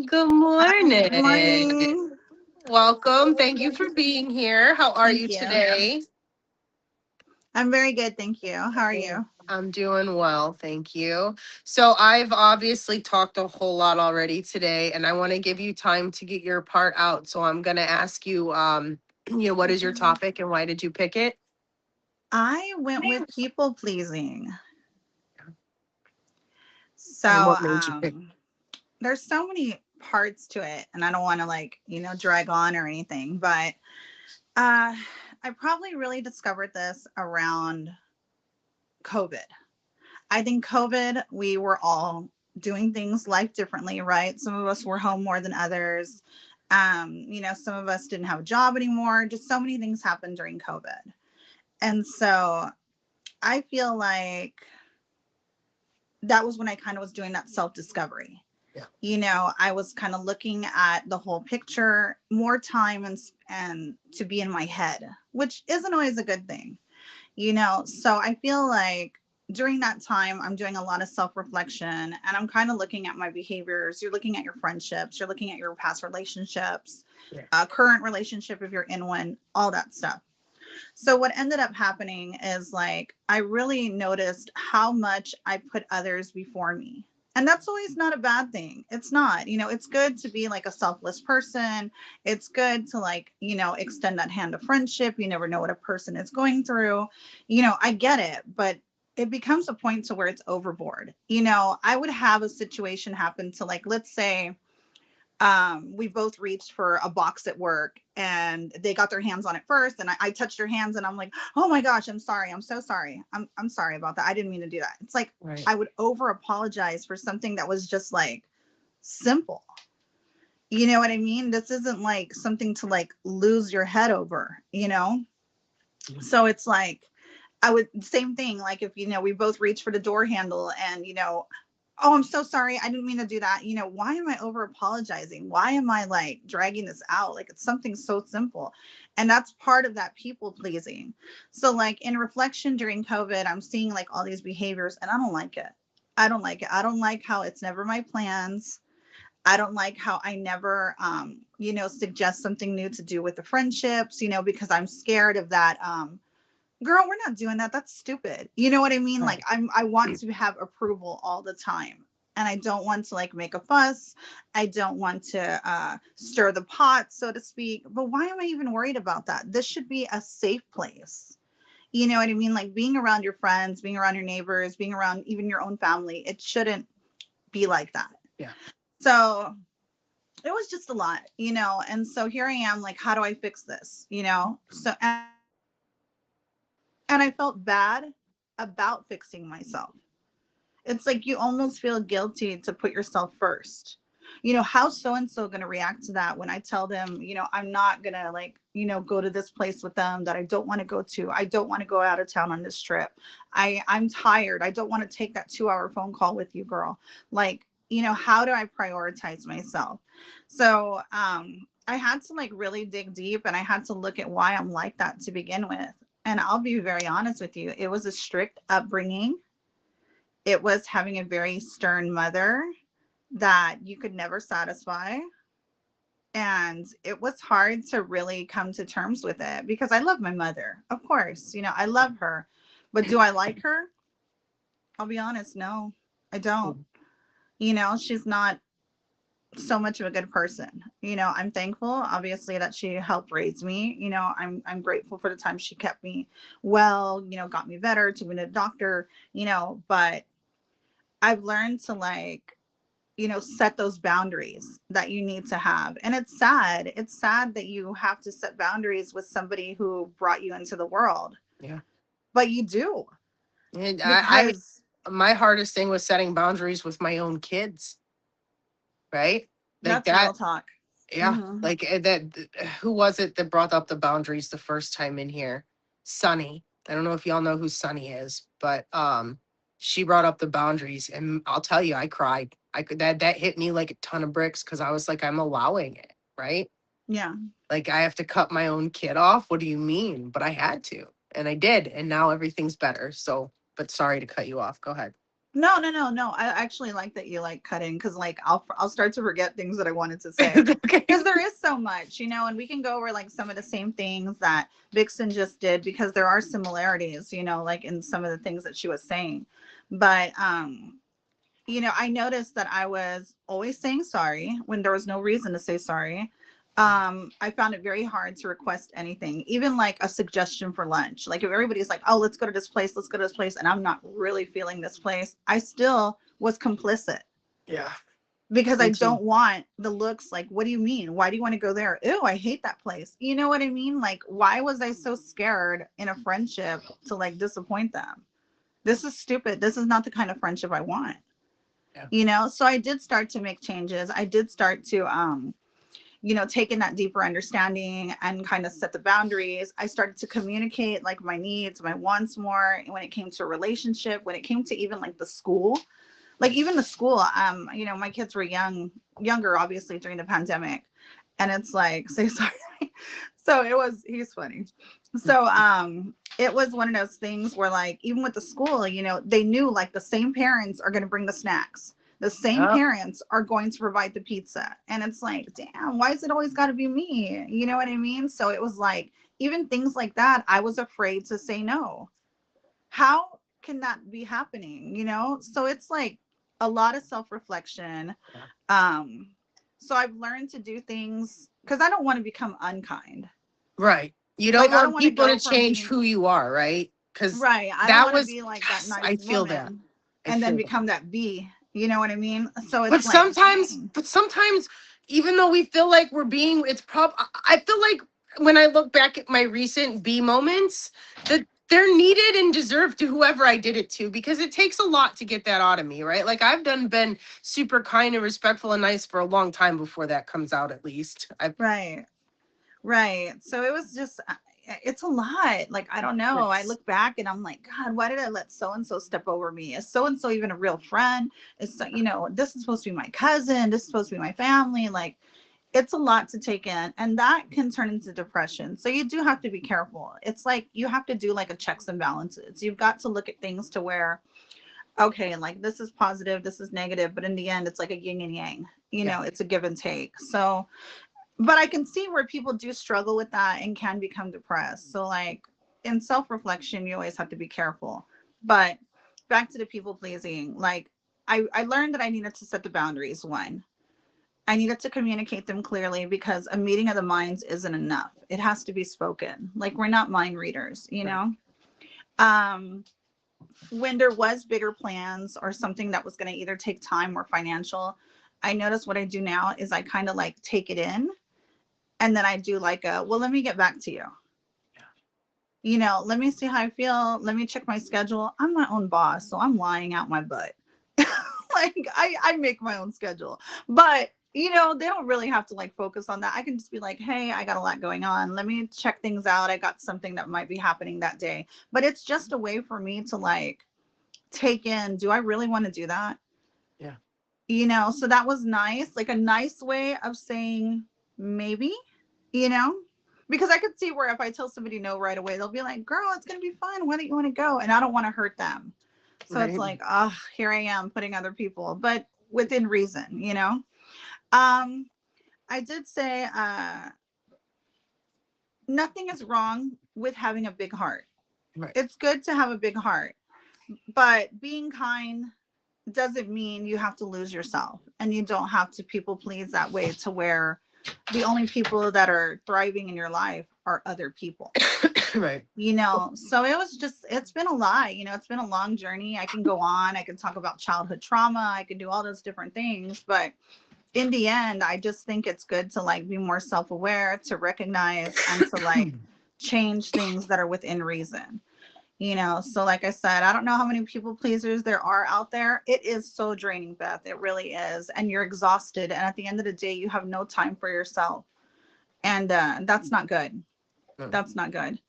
Good morning. Good morning. Welcome. Thank you for being here. How are you Thank you. today? I'm very good, thank you. How are you? I'm doing well, thank you. So I've obviously talked a whole lot already today, and I want to give you time to get your part out. So I'm going to ask you, what is your topic and why did you pick it? I went with people pleasing. So And what made you pick? there's so many parts to it, and I don't want to drag on or anything, but I probably really discovered this around COVID. I think COVID, we were all doing things life differently, right? Some of us were home more than others. Some of us didn't have a job anymore. Just so many things happened during COVID. And so I feel like that was when I kind of was doing that self discovery. Yeah. I was kind of looking at the whole picture, more time and to be in my head, which isn't always a good thing. So I feel like during that time I'm doing a lot of self-reflection, and I'm kind of looking at my behaviors. You're looking at your friendships, you're looking at your past relationships, current relationship if you're in one, all that stuff. So what ended up happening is like I really noticed how much I put others before me. And that's always not a bad thing. It's not. It's good to be like a selfless person. It's good to extend that hand of friendship. You never know what a person is going through. I get it, but it becomes a point to where it's overboard. I would have a situation happen to, like, let's say we both reached for a box at work and they got their hands on it first, and I touched their hands and I'm like, oh my gosh, I'm sorry, I'm so sorry, I'm sorry about that, I didn't mean to do that. It's like, right. I would over apologize for something that was just like simple. You know what I mean? This isn't like something to like lose your head over. So it's like I would, same thing, like if we both reach for the door handle and oh, I'm so sorry, I didn't mean to do that. Why am I over apologizing? Why am I like dragging this out? Like, it's something so simple. And that's part of that people pleasing. So like in reflection during COVID, I'm seeing like all these behaviors and I don't like it. I don't like it. I don't like how it's never my plans. I don't like how I never, suggest something new to do with the friendships, because I'm scared of that. Girl, we're not doing that. That's stupid. You know what I mean? Right. Like I want to have approval all the time. And I don't want to like make a fuss. I don't want to stir the pot, so to speak. But why am I even worried about that? This should be a safe place. You know what I mean? Like being around your friends, being around your neighbors, being around even your own family. It shouldn't be like that. Yeah. So it was just a lot, and so here I am, like, how do I fix this? So and I felt bad about fixing myself. It's like you almost feel guilty to put yourself first. How's so and so going to react to that when I tell them, I'm not going to go to this place with them that I don't want to go to. I don't want to go out of town on this trip. I'm tired. I don't want to take that 2-hour phone call with you, girl. Like, how do I prioritize myself? So, I had to like really dig deep, and I had to look at why I'm like that to begin with. And I'll be very honest with you. It was a strict upbringing. It was having a very stern mother that you could never satisfy. And it was hard to really come to terms with it because I love my mother. Of course, I love her. But do I like her? I'll be honest, no, I don't. She's not so much of a good person. I'm thankful, obviously, that she helped raise me. I'm grateful for the time she kept me well, got me better, took me to the doctor, but I've learned to like, set those boundaries that you need to have. And it's sad. It's sad that you have to set boundaries with somebody who brought you into the world. Yeah. But you do. And I mean, Because my hardest thing was setting boundaries with my own kids, right? Like that's real that. talk. Yeah. Mhm. Like that. Who was it that brought up the boundaries the first time in here? Sunny. I don't know if y'all know who Sunny is, but she brought up the boundaries, and I'll tell you, I cried. That hit me like a ton of bricks because I was like, I'm allowing it, right? Yeah. Like I have to cut my own kid off. What do you mean? But I had to, and I did, and now everything's better. So, but sorry to cut you off. Go ahead. No, no, no, no. I actually like that you like cutting because like I'll start to forget things that I wanted to say. Okay. Because there is so much, and we can go over like some of the same things that Vixen just did because there are similarities, like in some of the things that she was saying. But I noticed that I was always saying sorry when there was no reason to say sorry. I found it very hard to request anything, even like a suggestion for lunch. Like if everybody's like, oh, let's go to this place, let's go to this place, and I'm not really feeling this place, I still was complicit Yeah. because I Me too. don't want the looks like, what do you mean? Why do you want to go there? Ew, I hate that place. You know what I mean? Like, why was I so scared in a friendship to like disappoint them? This is stupid. This is not the kind of friendship I want. Yeah. So I did start to make changes. I did start to take in that deeper understanding and kind of set the boundaries. I started to communicate like my needs, my wants more when it came to a relationship, when it came to even like the school. Like even the school, my kids were younger obviously during the pandemic. And it's like, say sorry. So he's funny. So it was one of those things where like even with the school, they knew like the same parents are going to bring the snacks, the same Yep. parents are going to provide the pizza, and it's like, damn, why is it always got to be me? You know what I mean? So it was like even things like that, I was afraid to say no. How can that be happening? So it's like a lot of self-reflection. um so I've learned to do things because I don't want to become unkind. Right. You Like don't I don't want want to people go to from change being who you are, right? Because right. I don't that want to was, be like that yes, nice I feel that. woman I and then feel that. become that B. You know what I mean? So But it's like, sometimes, dang. even though we feel like we're being, I feel like when I look back at my recent B moments, that they're needed and deserved to whoever I did it to, because it takes a lot to get that out of me, right? Like been super kind and respectful and nice for a long time before that comes out, at least. Right. Right. So it was just, it's a lot. Like, I don't know. I It's look back and I'm like, God, why did I let so and so step over me? Is so and so even a real friend? Is so, this is supposed to be my cousin. This is supposed to be my family. Like, it's a lot to take in, and that can turn into depression. So you do have to be careful. It's like you have to do like a checks and balances. You've got to look at things to where, okay, like this is positive, this is negative, but in the end, it's like a yin and yang. yeah. It's a give and take. So but I can see where people do struggle with that and can become depressed. So like in self-reflection, you always have to be careful. But back to the people pleasing, like I learned that I needed to set the boundaries. One, I needed to communicate them clearly because a meeting of the minds isn't enough. It has to be spoken. Like we're not mind readers, Right. Um, when there was bigger plans or something that was going to either take time or financial, I notice what I do now is I kind of like take it in, and then I do like well, let me get back to you. Let me see how I feel. Let me check my schedule. I'm my own boss, so I'm lying out my butt. Like I make my own schedule. But they don't really have to like focus on that. I can just be like, hey, I got a lot going on. Let me check things out. I got something that might be happening that day. But it's just a way for me to like take in, do I really want to do that? Yeah. So that was nice, like a nice way of saying maybe, you know, because I could see where if I tell somebody no right away, they'll be like, girl, it's going to be fun. Why don't you want to go? And I don't want to hurt them. So it's Right. like, oh, here I am putting other people, but within reason. Um, I did say nothing is wrong with having a big heart. Right. It's good to have a big heart, but being kind doesn't mean you have to lose yourself, and you don't have to people please that way to where the only people that are thriving in your life are other people. Right. So it's been a lot. It's been a long journey. I can go on, I can talk about childhood trauma, I can do all those different things, but in the end, I just think it's good to like be more self-aware, to recognize and to like change things that are within reason. So like I said, I don't know how many people pleasers there are out there. It is so draining, Beth. It really is. And you're exhausted. And at the end of the day, you have no time for yourself. And that's not good. No. That's not good.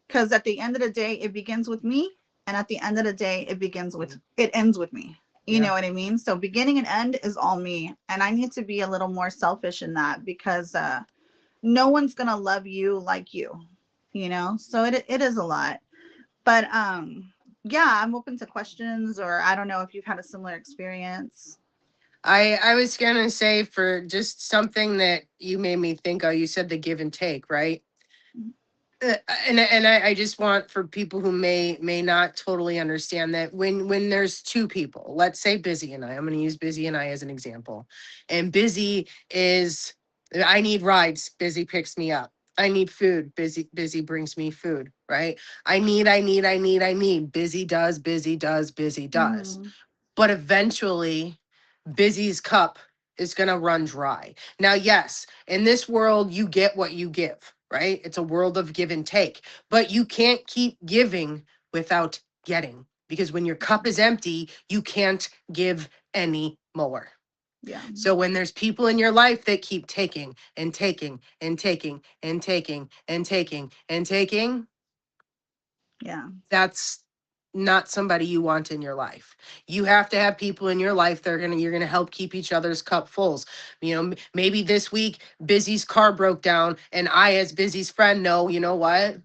Because at the end of the day, it begins with me. And at the end of the day, it ends with me. You know what I mean? So beginning and end is all me. And I need to be a little more selfish in that, because no one's going to love you like you, So it is a lot. But yeah, I'm open to questions, or I don't know if you've had a similar experience. I was gonna say, for just something that you made me think of, you said the give and take, right? And I just want, for people who may not totally understand, that when there's two people, let's say Busy and I'm going to use Busy and I as an example, and Busy is, I need rides, Busy picks me up. I need food, Busy brings me food, right? I need, Busy does. Mhm. But eventually, Busy's cup is going to run dry. Now, yes, in this world, you get what you give, right? It's a world of give and take, but you can't keep giving without getting, because when your cup is empty, you can't give any more. Yeah. So when there's people in your life that keep taking and taking and taking and taking and taking and taking, Yeah. that's not somebody you want in your life. You have to have people in your life that you're gonna help keep each other's cup fulls. Maybe this week Busy's car broke down, and I, as Busy's friend, know, you know what?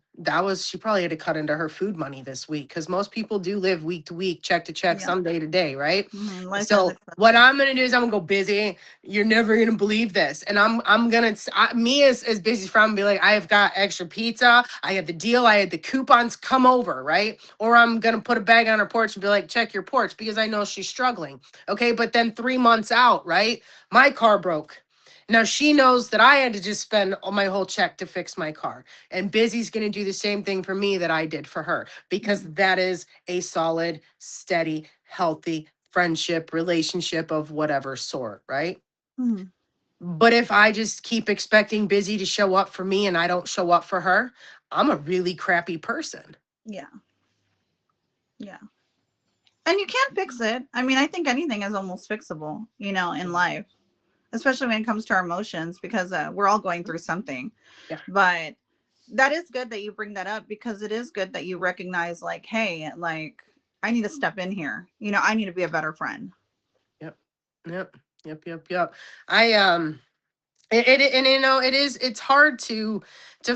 She probably had to cut into her food money this week, because most people do live week to week, check to check, Yeah. some day to day, right? Life is So expensive. what I'm gonna do is I'm gonna go, Busy, you're never gonna believe this, and I'm gonna me as Busy's friend, be like, I've got extra pizza, I had the deal, I had the coupons, come over, right? Or I'm gonna put a bag on her porch and be like, check your porch, because I know she's struggling. Okay, but then 3 months out, right, my car broke. Now she knows that I had to just spend my whole check to fix my car, and Busy's gonna do the same thing for me that I did for her, because that is a solid, steady, healthy friendship, relationship of whatever sort, right? Mhm. But if I just keep expecting Busy to show up for me and I don't show up for her, I'm a really crappy person. Yeah. Yeah. And you can't fix it. I mean, I think anything is almost fixable, in life, especially when it comes to our emotions, because we're all going through something. Yeah. But that is good that you bring that up, because it is good that you recognize, like, hey, like, I need to step in here. I need to be a better friend. Yep. Yep. I and it's hard to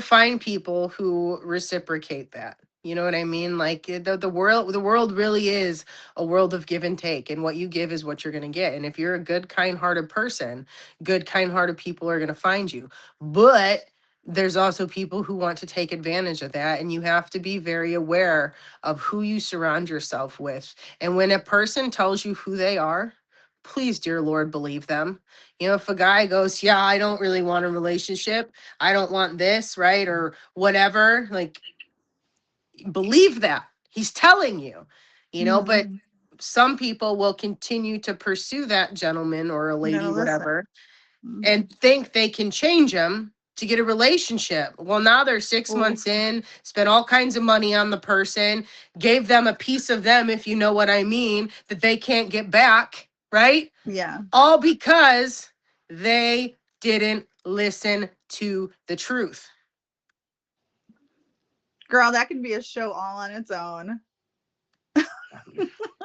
find people who reciprocate that. You know what I mean? Like, the world really is a world of give and take, and what you give is what you're going to get. And if you're a good, kind-hearted person, good, kind-hearted people are going to find you. But there's also people who want to take advantage of that, and you have to be very aware of who you surround yourself with. And when a person tells you who they are, please, dear Lord, believe them. If a guy goes, yeah, I don't really want a relationship, I don't want this, right? Or whatever, like, believe that. He's telling you, but Mhm. some people will continue to pursue that gentleman or a You gotta lady, listen. whatever, and Mhm. think they can change him to get a relationship. Well, now they're 6 months in, spent all kinds of money on the person, gave them a piece of them, if you know what I mean, that they can't get back, right? Yeah. All because they didn't listen to the truth. Girl, that can be a show all on its own.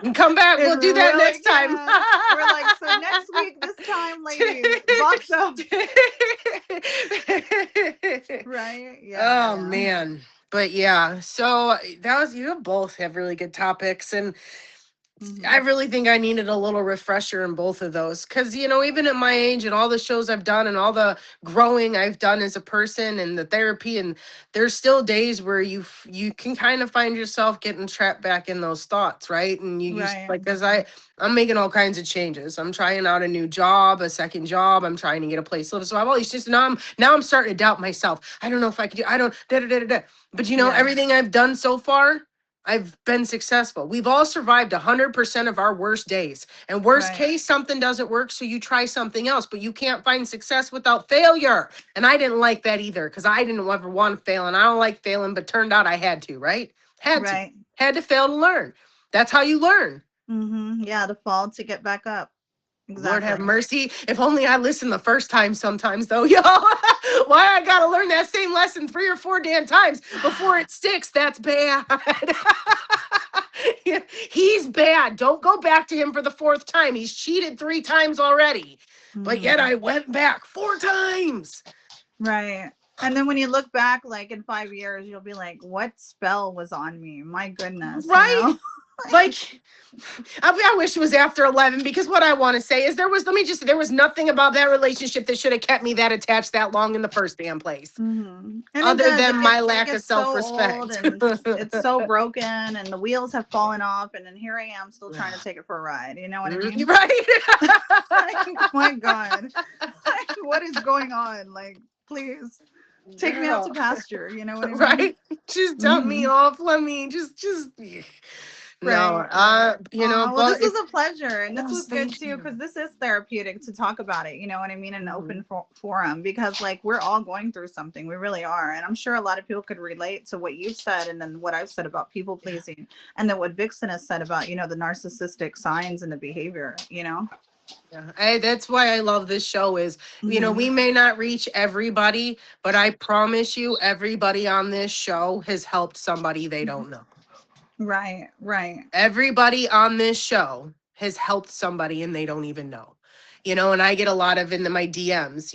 And come back, It we'll do that really next time. can. We're like, so next week, this time, ladies, box up. Right? Oh Yeah. man. But yeah, so you both have really good topics, and Mhm. I really think I needed a little refresher in both of those because, even at my age and all the shows I've done and all the growing I've done as a person and the therapy, and there's still days where you can kind of find yourself getting trapped back in those thoughts, right? And Right. like, because I'm making all kinds of changes. I'm trying out a new job, a second job. I'm trying to get a place to live. So I've always just now I'm starting to doubt myself. I don't know if I could do. I don't da da da da. Da. But Yes. everything I've done so far, I've been successful. We've all survived 100% of our worst days. And worst Right. case, something doesn't work, so you try something else. But you can't find success without failure. And I didn't like that either because I didn't ever want to fail. And I don't like failing, but turned out I had to, right? Had to. Right. Had to fail to learn. That's how you learn. Yeah, to fall to get back up. Lord have Exactly. mercy. If only I listened the first time sometimes, though, yo. Why I got to learn that same lesson 3 or 4 damn times before it sticks? That's bad. He's bad. Don't go back to him for the 4th time. He's cheated 3 times already. But yet Mhm. I went back 4 times. Right. And then when you look back, like in 5 years, you'll be like, what spell was on me? My goodness, you Right? know? Like, I wish it was after 11 because what I want to say is there was nothing about that relationship that should have kept me that attached that long in the first damn place, And it other does. than my It lack of gets so old self-respect. and it's so broken and the wheels have fallen off. And then here I am still trying to take it for a ride. You know what I mean? Right? Like, my God. Like, what is going on? Like, please take me out to Girl. pasture. You know what I mean? Right? Just dump me hmm off. Let me just no, Right, right. Well, this but was it's a pleasure, and this yes, was good thank too you. because this is therapeutic to talk about it. You know what I mean? In an Mhm. open forum because like we're all going through something, we really are, and I'm sure a lot of people could relate to what you've said and then what I've said about people pleasing, and then what Vixen has said about the narcissistic signs and the behavior. You know? Yeah. That's why I love this show is, hmm we may not reach everybody, but I promise you everybody on this show has helped somebody they don't know. Right, right. Everybody on this show has helped somebody and they don't even know. And I get a lot of my DMs,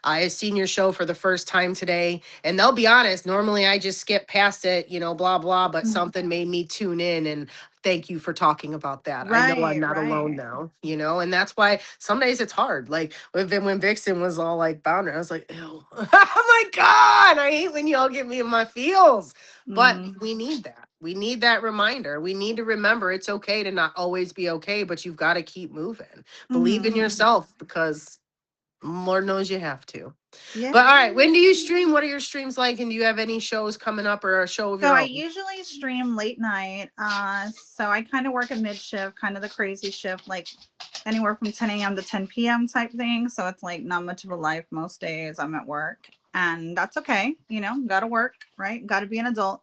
I seen your show for the first time today, and they'll be honest, normally I just skip past it, blah blah, but Mhm. something made me tune in, and thank you for talking about that. I know I'm Right, not alone right. now, and that's why some days it's hard. Like when Vixen was all like bounder, I was like, ew. Oh my God, I hate when y'all get me in my feels. But hmm we need that. We need that reminder. We need to remember it's okay to not always be okay, but you've got to keep moving. Believe in hmm yourself because Lord knows you have to. Yeah. But all right, when do you stream? What are your streams like? And do you have any shows coming up or a show of So your I own? usually stream late night. So I kind of work a mid shift, kind of the crazy shift, like anywhere from 10 a.m. to 10 p.m. type thing. So it's like not much of a life most days. I'm at work, and that's okay. Gotta work, right? Gotta be an adult.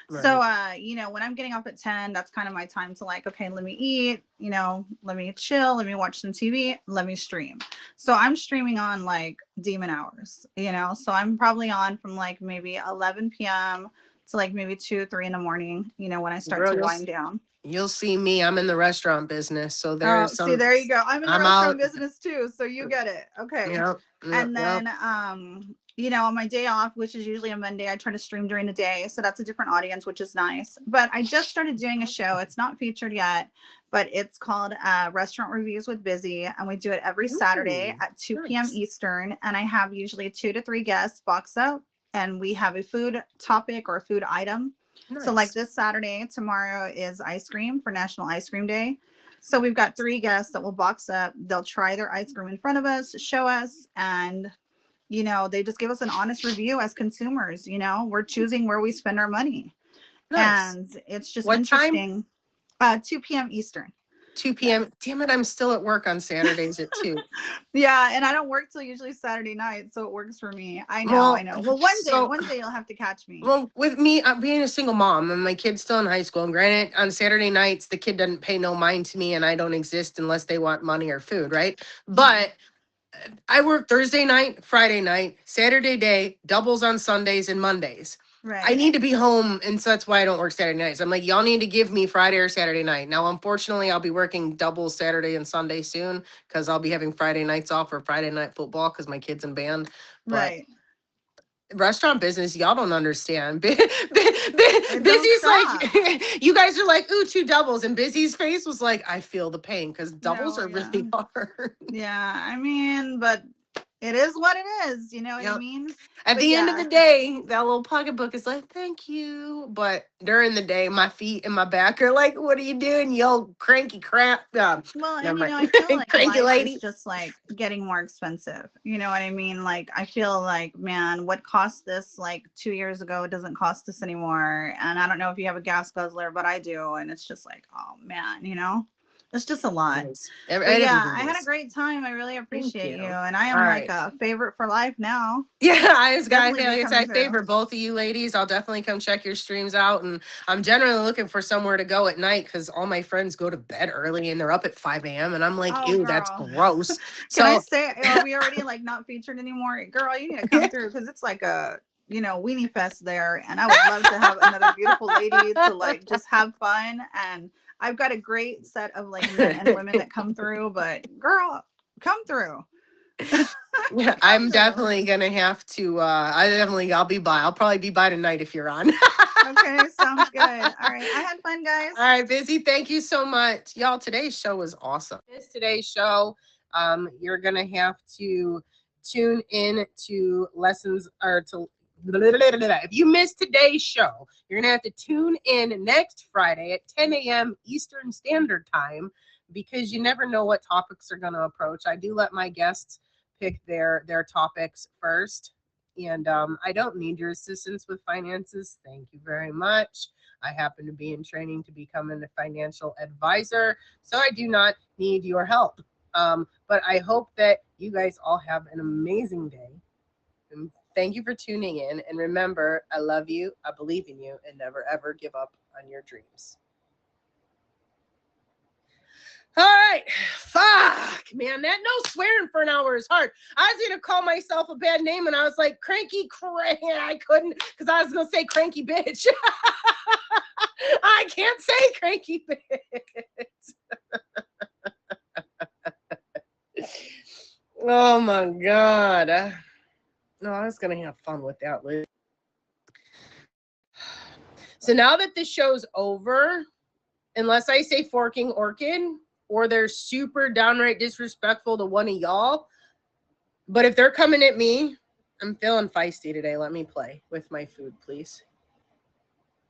So, Right. when I'm getting off at 10, that's kind of my time to like, okay, let me eat, let me chill, let me watch some TV, let me stream. So I'm streaming on like demon hours, so I'm probably on from like maybe 11 p.m. to like maybe 2, 3 in the morning, when I start Girl, to wind down. you'll see me. I'm in the restaurant business. So Oh, there's see, some, there you go. I'm in the I'm restaurant out. business too, so you get it. Okay. Yep. Yep. And Yep. then on my day off, which is usually a Monday, I try to stream during the day. So that's a different audience, which is nice. But I just started doing a show. It's not featured yet, but it's called Restaurant Reviews with Busy. And we do it every Saturday Ooh, at 2 p.m. nice. Eastern. And I have usually 2 to 3 guests box up, and we have a food topic or a food item. So like Nice. this Saturday, tomorrow is ice cream for National Ice Cream Day. So we've got 3 guests that will box up. They'll try their ice cream in front of us, show us, and they just give us an honest review as consumers. We're choosing where we spend our money, Nice. and it's just What time? interesting. 2 p.m. Eastern. 2 Yeah. p.m. Damn it, I'm still at work on Saturdays at 2. Yeah, and I don't work till usually Saturday night, so it works for me. I know, I Well, know. Well, so one day you'll have to catch me. Well, with me, being a single mom and my kid's still in high school, and granted, on Saturday nights, the kid doesn't pay no mind to me and I don't exist unless they want money or food, right? Mhm. But I work Thursday night, Friday night, Saturday day, doubles on Sundays and Mondays. I Right. need to be home, and so that's why I don't work Saturday nights. I'm like, y'all need to give me Friday or Saturday night. Now, unfortunately, I'll be working double Saturday and Sunday soon because I'll be having Friday nights off for Friday night football because my kid's in band. But Right. restaurant business, y'all don't understand. It don't Busy's stop. like, you guys are like, ooh, 2 doubles. And Busy's face was like, I feel the pain because doubles No, are yeah. really hard. Yeah, I mean, but it is what it is, you know what I Yep. mean? At But the end of yeah. the day, that little pocketbook is like, thank you. But during the day, my feet and my back are like, what are you doing, you old cranky crap? Well, Never and you mind. know, I feel like Cranky life is lady. just like getting more expensive. You know what I mean? Like, I feel like, man, what cost this like 2 years ago doesn't cost this anymore. And I don't know if you have a gas guzzler, but I do. And it's just like, oh man, you know, it's just a lot. But yeah, I had a great time. I really Thank appreciate you. you. And I All am like right. a favorite for life now. Yeah, I just got Definitely be I coming through. favor both of you ladies. I'll definitely come check your streams out. And I'm generally looking for somewhere to go at night because all my friends go to bed early and they're up at 5 a.m. And I'm like, Oh, ew, that's girl. gross. Can I So say, are we already like not featured anymore? Girl, you need to come through because it's like a, you know, weenie fest there. And I would love to have another beautiful lady to like just have fun. And I've got a great set of like men and women that come through, but girl, come through. yeah, Come I'm through. definitely gonna have to I'll be by. I'll probably be by tonight if you're on. Okay, sounds good. All right. I had fun, guys. All right, Busy. Thank you so much. Y'all, today's show was awesome. Today's show, you're gonna have to tune in to lessons or to if you missed today's show, you're gonna have to tune in next Friday at 10 a.m. Eastern Standard Time because you never know what topics are gonna approach. I do let my guests pick their topics first. And I don't need your assistance with finances. Thank you very much. I happen to be in training to become a financial advisor, so I do not need your help. But I hope that you guys all have an amazing day. And thank you for tuning in. And remember, I love you, I believe in you, and never ever give up on your dreams. All right. Fuck, man. That no swearing for an hour is hard. I was going to call myself a bad name and I was like, cranky crank. I couldn't because I was going to say cranky bitch. I can't say cranky bitch. Oh my God. No, I was going to have fun with that, Liz. So now that this show's over, unless I say forking orchid, or they're super downright disrespectful to one of y'all. But if they're coming at me, I'm feeling feisty today. Let me play with my food, please.